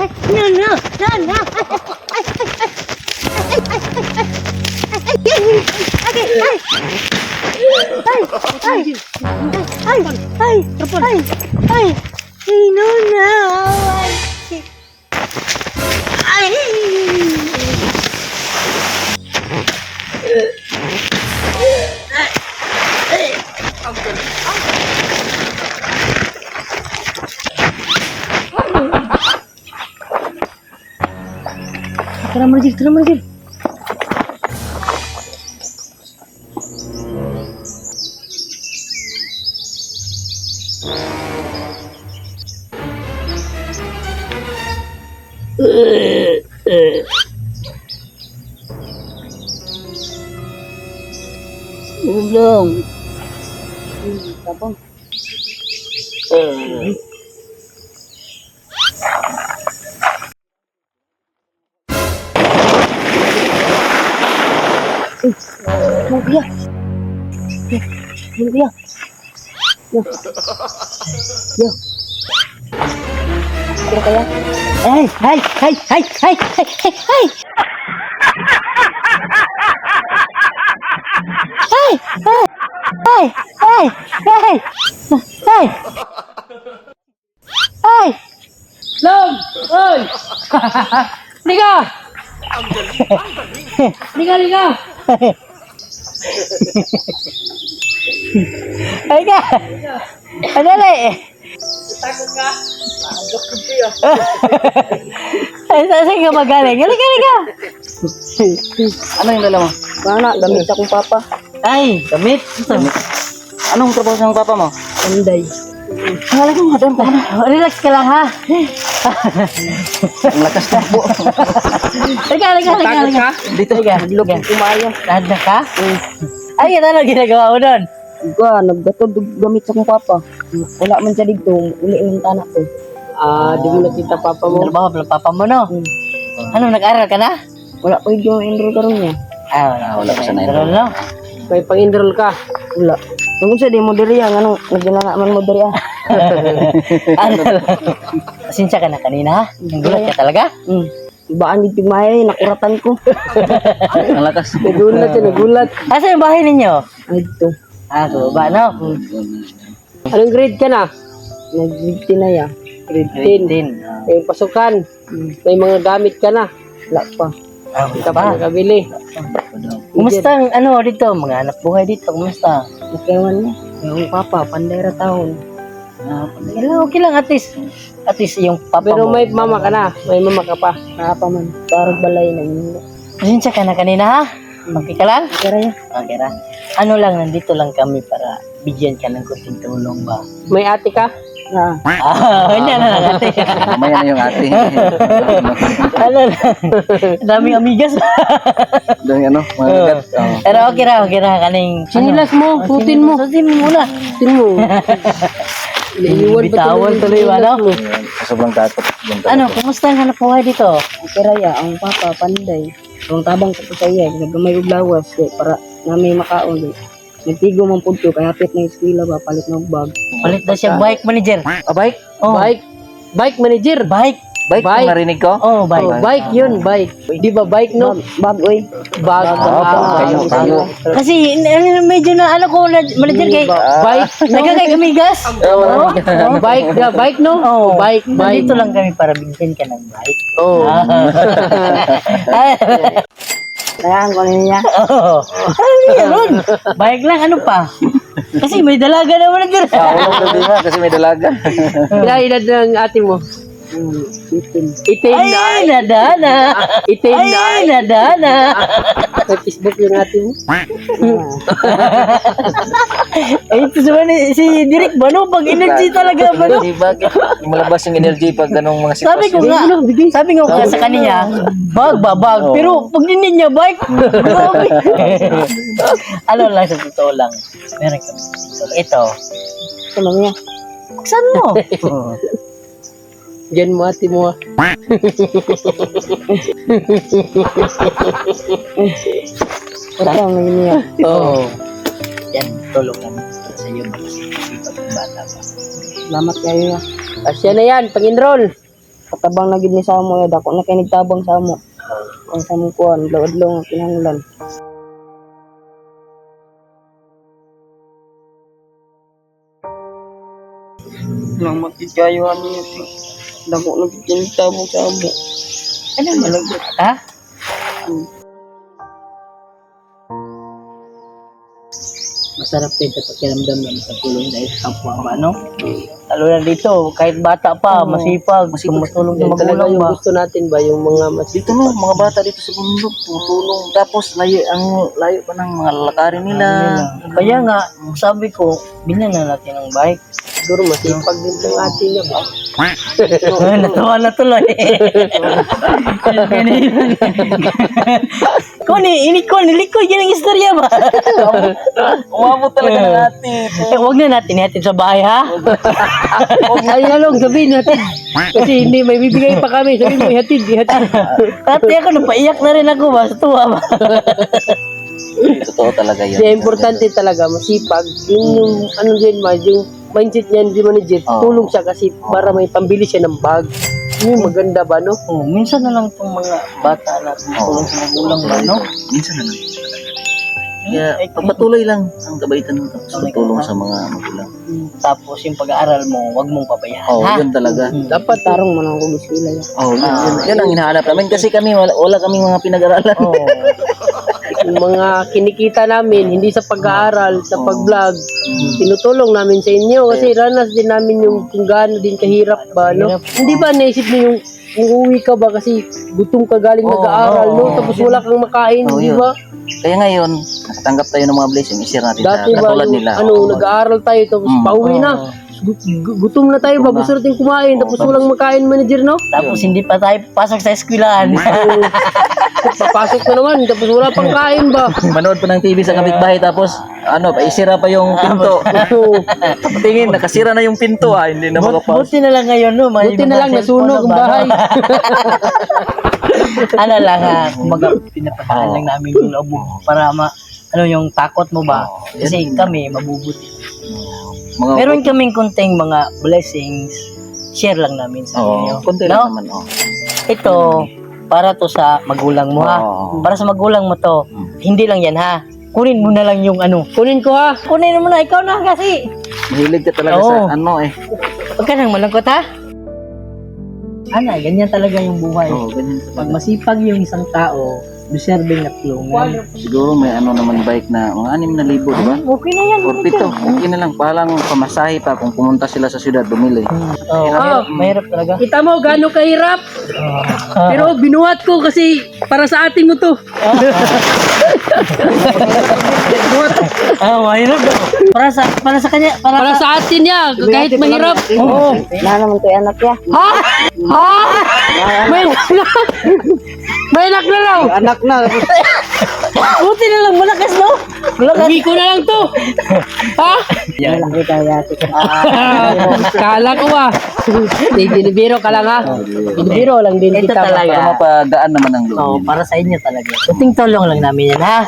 No, no, no, no. No, no. Tara mo, Jil. Belum. Tapang. Lumpia. Yo. Kira kaya? Hai. Long, oi. Liga. Ay ka. Adali. Takot ka? Takot ko siya. Ay, saan ka magaling? Halika. Ano yung dala mo? Mana, gamit akong papa. Ay, damit. Anong trabaho ng papa mo? Anday. Halika mo, doon pa na. Relax ka lang ha. Ang lakas ng po. Halika. Takot ka? Dito ka. Lugin kumaya. Nahanda ka? Ay, ano ginagawa mo doon? Iga, naggatod gamit akong papa. Wala man siya dito, uli yung tanak ko. Di mo nakita papa mo. Trabaho ng papa mo, no? Ano, nag-aral ka na? Wala pa yung enroll karon niya. Wala pa siya na-enroll, no? May pang-enroll ka? Wala. Nung siya di mo diri ang ano, nagdala man mo diri ah. Pasensya ka na kanina, ha? Nagulat ka talaga? Ibaan yung pigmay, nakuratan ko. Ang lakas. Nagulat. Asa yung bahay ninyo? Ay, ito. Sa baba, no? Anong grade ka na? Nag-grade 10 na ya. Grade 10. May pasukan. May mga gamit ka na. Wala pa. Kita pa nakabili. Kumusta ang ano dito? Mga anak buhay dito, kumusta? Nakiyawan niya. Yung papa, pandera taon. Okay lang, at least yung papa Pero mo. may mama ka na. May mama ka pa. Papa man. Parang balay na yun. Pasensya ka na kanina, ha? Okay ka lang? Kira ya. Okay ra. Ano lang, nandito lang kami para bigyan ka ng kunting tulong ba? May ate ka? Hindi na lang ate. Mamaya na yung ate. Ano lang. Daming amigas. Doon ano, magagat. Pero okay ra kaning. Sinilas mo, sutin mo. Sutin mo muna. Sutin mo. Bitawan tuloy ba, no? Sobrang tatot. Ano, kumusta ang hanap buhay dito? Kira ya, ang papa, panday. Ang tabang ko sa iya, nagamay og lawas. Para na may makaon. Nagtigo man po ko, kaya pit na eskwela ba, palit ng bag. Palit daw siya bike manager. Bike? Oh, Bike manager. bike. Bike? Bike. Narinig ko? Oh, bike. Oh, bike yun, bike. Di ba bike no? Bag, oy. Bag. Kayo. Kasi medyo na ano ko manager kay Bike. nagkakay kamigas. Bike no? Oh, Bike. Dito lang kami para bigyan ka ng bike. Oh. Kaya ko niya. Oh. Ano bike lang, ano pa? Kasi may dalaga na manager. Walang problema kasi may dalaga. Kaya edad ng ate mo? 18 Ay, nadana. 18 Ay, nadana. Sa Facebook yung ate mo? Ay, ito si Direk Bano, pag energy talaga Bano. Hindi, bakit? Malabas yung energy pag ganong mga sitwasyon. Sabi ko nga sa kanya, bag. Pero pag ninin niya, bike. Grabe. Ano lang, sa totoo lang. Meron kami dito. Ito. Ito lang niya. Buksan mo. Diyan mo ate mo. Ito lang niya. Oo. Yan, tulong namin sa iyo. Magsipag ng bata pa. Salamat kayo. Asya na yan, pang-enroll. katabang na gid ni sa amo ya dako na kay nagtabang sa amo. Ang sa mong kuan, lawad-law nga kinahanglan. Lang matikayo ani dako na gid nagtabang sa amo. Ano malagot? Ha? Masarap din sa pakiramdam na sa tulong dahil sa kapwa ba, no? Lalo na dito, kahit bata pa, masipag, tumutulong sa Yan talaga magulang yung ba? gusto natin ba, yung mga Dito no, mga bata dito sa bundok, tumutulong. Tapos layo pa ng mga lalakarin nila. Kaya nga, sabi ko, bilhan na natin ng bike. siguro masipag din ng ate niya ba? Natawa na tuloy. Nilikoy yan ang istorya ba? Umabot talaga ng ate. Huwag na natin ihatid sa bahay, ha? Ay, halong, sabihin natin. Kasi hindi, may bibigay pa kami. Sabihin mo, ihatid. Ate ako, napaiyak na rin ako ba? Sa tuwa ba? Totoo talaga yun. Kaya importante talaga, masipag. Yung ano din ba, yung mindset niya, hindi manager, tulong siya kasi para may pambili siya ng bag. Yung maganda ba, no? Oh, minsan na lang itong mga bata na tumutulong sa magulang ba, no? Minsan na lang. Kaya pagpatuloy lang ang kabaitan mo tapos tulong sa mga magulang. Tapos yung pag-aaral mo, wag mong pabayaan, Oo, ha? yun talaga. Dapat Tarong man ang kubis nila ya. Oo, yun ang hinahanap namin kasi kami wala kaming mga pinag-aralan. Oh, yung mga kinikita namin, hindi sa pag-aaral, sa pag-vlog, tinutulong namin sa inyo kasi ranas din namin yung kung gaano din kahirap ba, no? Hindi ba naisip mo yung uuwi ka ba kasi gutom ka galing nag-aaral, no? Tapos wala kang makain, Oo, di yun. ba? Kaya ngayon, nakatanggap tayo ng mga blessing, i-share natin Dati sa ba katulad yung, nila. ano, Oo. nag-aaral tayo tapos pauwi na. Gutom na tayo ba? Gusto natin kumain tapos walang makain manager, no? tapos hindi pa tayo pasok sa eskwelahan. Papasok na naman tapos wala pang kain ba? Manood pa ng TV sa kapitbahay tapos paisira pa yung pinto. Tingin, nakasira na yung pinto hindi na makapasok. Buti na lang ngayon, no? May Buti na lang mga cellphone nasunog ang na ba, bahay. no? Ano lang ha, kumbaga pinapadaan lang namin yung loob mo para yung takot mo ba? Kasi kami, mabubuti. Mga Meron kaming konting mga blessings, share lang namin sa inyo. konti lang naman. Ito, para to sa magulang mo ha. Oo. Para sa magulang mo to. Hindi lang yan ha. Kunin mo na lang yung ano. Kunin ko ha. Kunin mo na, ikaw na kasi. Mahilig ka talaga Oo. sa Huwag ka nang malungkot ha. Ganyan talaga yung buhay. ganyan. Pag masipag yung isang tao, deserving na tulungan. Siguro may naman bike na mga 6,000, di ba? Okay na yan. Or 7, okay na lang. Palang pamasahe pa kung pumunta sila sa syudad, bumili. Mahirap talaga. Kita mo gaano kahirap. Pero binuhat ko kasi para sa atin mo to. Mahirap daw. Para sa kanya, Para sa atin niya kahit mahirap. Oo. Na naman to anak ya. Ha? Ha? May may anak na raw. Anak na. buti na lang malakas, no? Uwi ko na lang to. Ha? Malaki kaya. Kala ko ah. Binibiro ka lang ha. Binibiro lang din Ito kita. Para talaga. mapagaan naman ang loob. Oo, para sa inyo talaga. Kunting tulong lang namin yan, ha?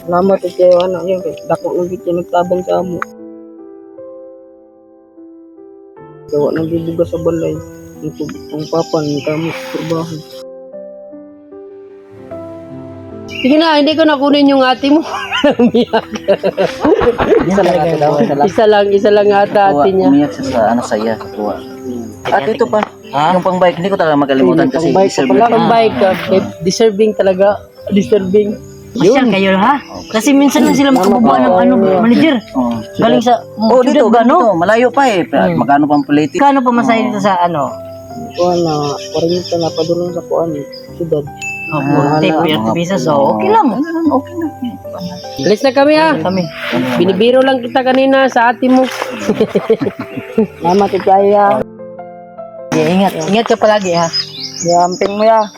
Salamat kayo anak ya. Dako na gid nagtabang sa amo. Gawa nang bibugas sa balay. Ang papa ni kami trabaho. Sige na, hindi ko nakunin yung ate mo. Isa lang ate daw. isa lang ata ate niya. Umiyak siya sa saya, sa tuwa. At ito pa, yung pang bike, hindi ko talaga makalimutan kasi deserve Wala niya. kang bike ka. Deserving talaga. Deserving. Masya kayo, ha? Kasi minsan lang sila makababa ng manager. Oo. Galing sa Dito, ba, no? dito, malayo pa eh. Magkano pang plate? Kano pa masaya dito sa Kuan na 40 na padulong sa kuan siyudad. Tip, 30 pesos. So, okay lang. Okay na. Alis na kami ha. Kami. Binibiro lang kita kanina sa ate mo. Salamat kayo ya. Ingat ka palagi, ha? Yamping mo ya.